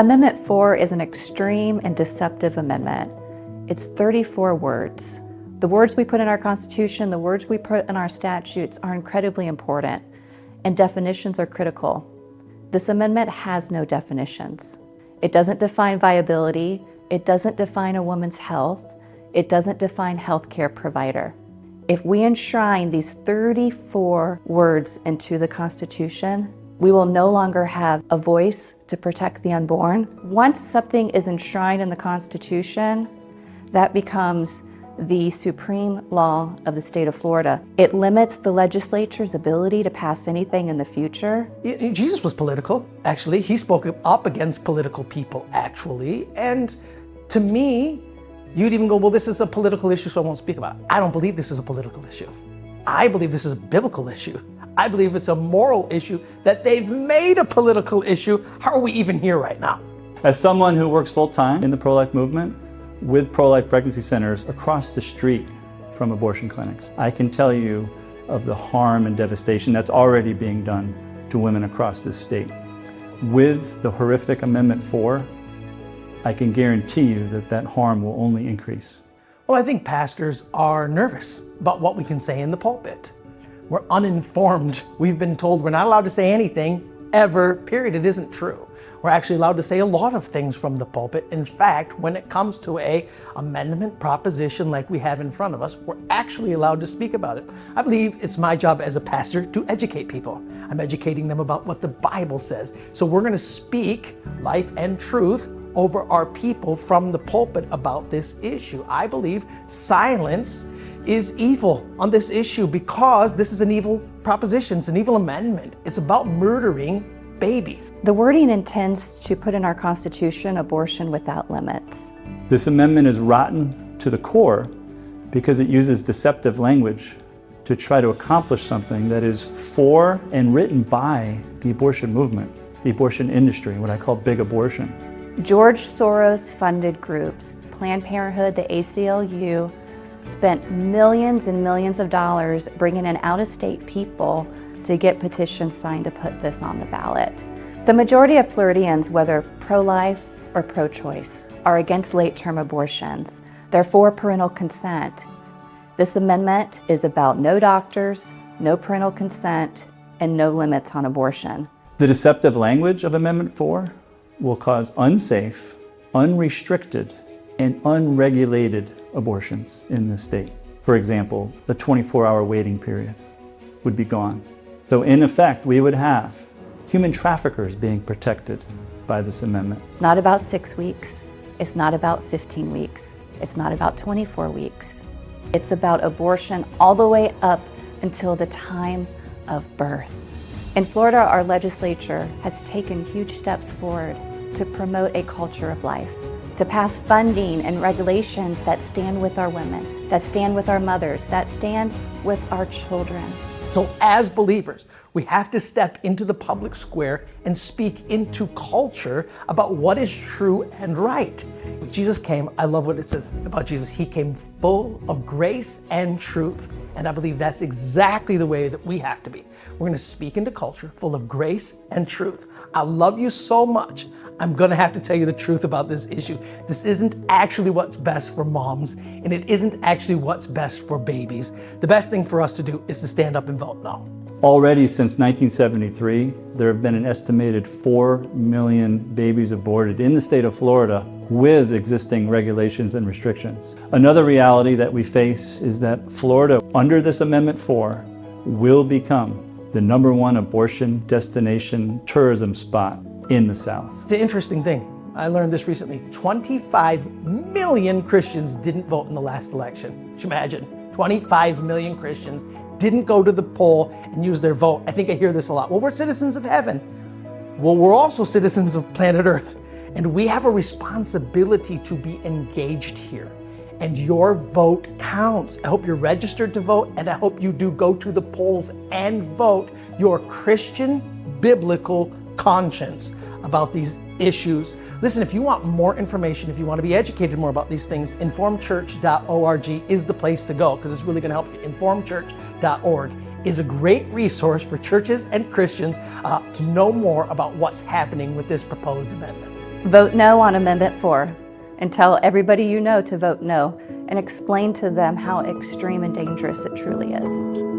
Amendment 4 is an extreme and deceptive amendment. It's 34 words. The words we put in our Constitution, the words we put in our statutes are incredibly important, and definitions are critical. This amendment has no definitions. It doesn't define viability. It doesn't define a woman's health. It doesn't define healthcare provider. If we enshrine these 34 words into the Constitution, we will no longer have a voice to protect the unborn. Once something is enshrined in the Constitution, that becomes the supreme law of the state of Florida. It limits the legislature's ability to pass anything in the future. Jesus was political, actually. He spoke up against political people, actually. And to me, you'd even go, well, this is a political issue, so I won't speak about it. I don't believe this is a political issue. I believe this is a biblical issue. I believe it's a moral issue that they've made a political issue. How are we even here right now? As someone who works full-time in the pro-life movement with pro-life pregnancy centers across the street from abortion clinics, I can tell you of the harm and devastation that's already being done to women across this state. With the horrific Amendment 4, I can guarantee you that that harm will only increase. Well, I think pastors are nervous about what we can say in the pulpit. We're uninformed. We've been told we're not allowed to say anything ever, period. It isn't true. We're actually allowed to say a lot of things from the pulpit. In fact, when it comes to a amendment proposition like we have in front of us, we're actually allowed to speak about it. I believe it's my job as a pastor to educate people. I'm educating them about what the Bible says. So we're going to speak life and truth over our people from the pulpit about this issue. I believe silence is evil on this issue because this is an evil proposition. It's an evil amendment. It's about murdering babies. The wording intends to put in our Constitution abortion without limits. This amendment is rotten to the core because it uses deceptive language to try to accomplish something that is for and written by the abortion movement, the abortion industry, what I call big abortion. George Soros-funded groups, Planned Parenthood, the ACLU, spent millions and millions of dollars bringing in out-of-state people to get petitions signed to put this on the ballot. The majority of Floridians, whether pro-life or pro-choice, are against late-term abortions. They're for parental consent. This amendment is about no doctors, no parental consent, and no limits on abortion. The deceptive language of Amendment 4 will cause unsafe, unrestricted, and unregulated abortions in this state. For example, the 24-hour waiting period would be gone. So in effect, we would have human traffickers being protected by this amendment. Not about 6 weeks. It's not about 15 weeks. It's not about 24 weeks. It's about abortion all the way up until the time of birth. In Florida, our legislature has taken huge steps forward to promote a culture of life, to pass funding and regulations that stand with our women, that stand with our mothers, that stand with our children. So as believers, we have to step into the public square and speak into culture about what is true and right. When Jesus came, I love what it says about Jesus. He came full of grace and truth. And I believe that's exactly the way that we have to be. We're going to speak into culture full of grace and truth. I love you so much. I'm going to have to tell you the truth about this issue. This isn't actually what's best for moms, and it isn't actually what's best for babies. The best thing for us to do is to stand up and vote no. Already since 1973, there have been an estimated 4 million babies aborted in the state of Florida with existing regulations and restrictions. Another reality that we face is that Florida, under this Amendment 4, will become the #1 abortion destination tourism spot in the South. It's an interesting thing. I learned this recently. 25 million Christians didn't vote in the last election. Just imagine, 25 million Christians didn't go to the poll and use their vote. I think I hear this a lot. Well, we're citizens of heaven. Well, we're also citizens of planet Earth, and we have a responsibility to be engaged here. And your vote counts. I hope you're registered to vote, and I hope you do go to the polls and vote your Christian biblical conscience about these issues. Listen, if you want more information, if you want to be educated more about these things, informchurch.org is the place to go because it's really going to help you. Informchurch.org is a great resource for churches and Christians to know more about what's happening with this proposed amendment. Vote no on Amendment 4 and tell everybody you know to vote no and explain to them how extreme and dangerous it truly is.